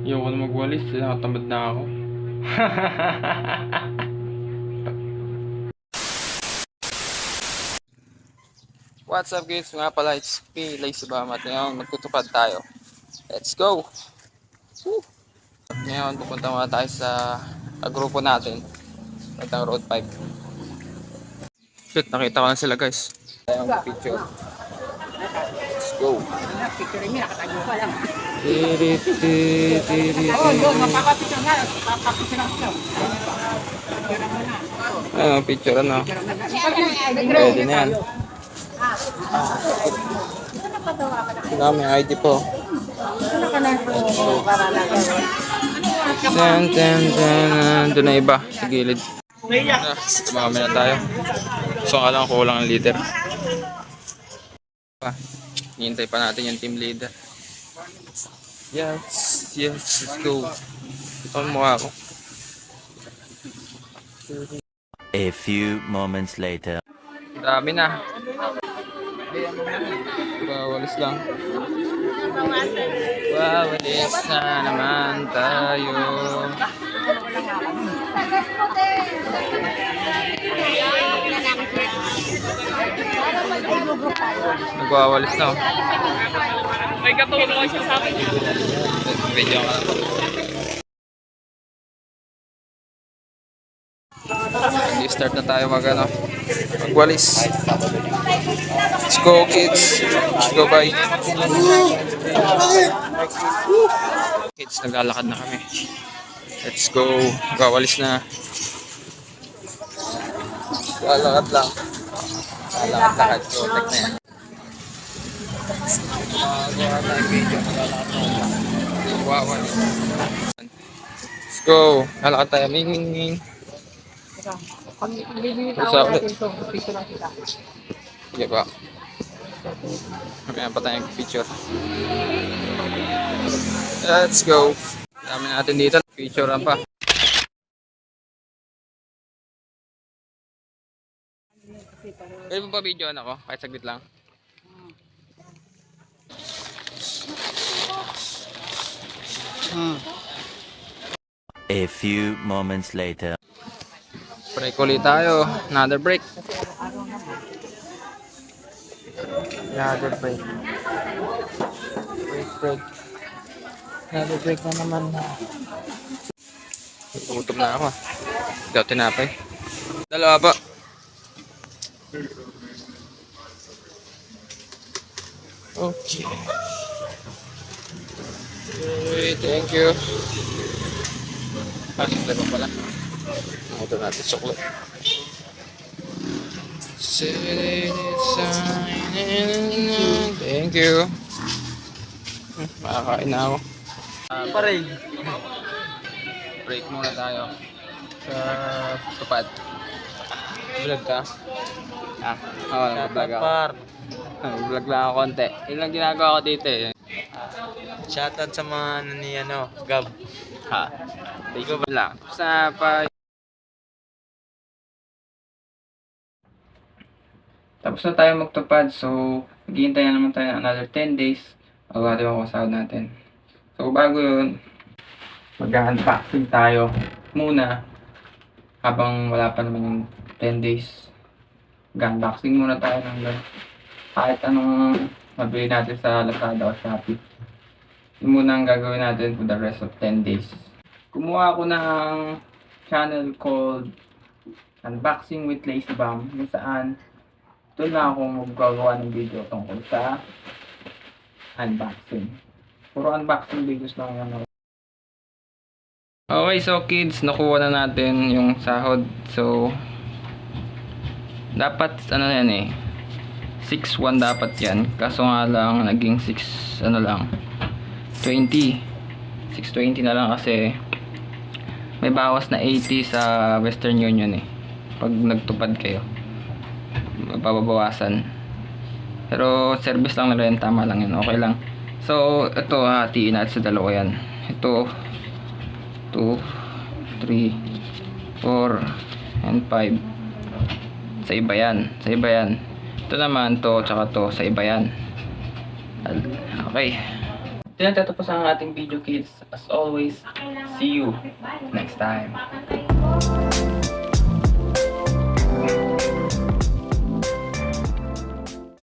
Ayoko na magwalis, nakatamad na ako. What's up guys, nga pala it's me, Lazy Bam, at ngayon magtutupad tayo. Let's go! Woo! At ngayon pupunta muna tayo sa grupo natin at ang Road 5. Shit, nakita ko na sila guys. Tayo ang picture. Let's go! Picture niya, nakatago pa lang. Tiri. Mapapapicture nga. Papapicture ako. Ano, picture ano? Pwede na yan. Dami ID po. Doon na iba sa gilid. Tumami na tayo. So lang kulang ang leader. Hintay pa natin yung team leader. Yes, let's go. Ito ang mukha ko. A few moments later. Dami na. Walis lang. Walis na naman tayo. Nagwawalis na. May katulungan siya sa akin. Video ka na. Start na tayo magwalis. Let's go kids. Let's go bye. Kids, naglalakad na kami. Let's go. Magwalis na. Lalakad lang. Lalakad. So, tek na yan. Let's go. Lalakad tayo. Ming. Usa ulit. Sige ba? Mamaya pa tayong picture. Let's go. Dami natin dito. Picturean pa. Pwede mo pa videoan ako? Kahit saglit lang. A few moments later. Break ulit tayo. Another break. Another break. Break. Another break na naman. Gutom na ako. Hindi ako tinapay. Dalawa pa. Okay. Okay, thank you. Chocolate pa pala. Ito natin chocolate. Thank you. Makakain na ako. Parade. Break muna tayo sa tupad. Vlog ka? Oo, nag-vlog ako. Nag-vlog lang ako konti. Yun lang ginagawa ko dito eh. Shoutout sa mga Gab. Ha? Ikaw ba lang? Sa pa... Tapos na tayo magtupad. So, maghihintay na naman tayo another 10 days. Magagawa yung kasahod natin. So, bago yun, mag-unboxing tayo muna. Habang wala pa naman yung 10 days. Mag-unboxing muna tayo ng kahit anong mabili natin sa Lazada o Shopee. Yun muna ang gagawin natin for the rest of 10 days. Kumuha ako ng channel called Unboxing with Lazy Bam, kung saan ito na ako magagawa ng video tungkol sa unboxing. Puro unboxing videos lang yan. Okay, so kids, nakuha na natin yung sahod. So, dapat yan eh. 6.1 dapat yan. Kaso nga lang, naging 6 lang. 20. 620 na lang kasi may bawas na 80 sa Western Union eh. Pag nagtupad kayo. Mababawasan. Pero service lang na rin, tama lang yun, okay lang. So ito, hatiin natin sa dalawa yan. Ito 2, 3, 4 and 5 sa iba yan. Ito naman to, tsaka to, sa iba yan. Okay. Ito na tatapos ang ating video kids. As always, see you next time.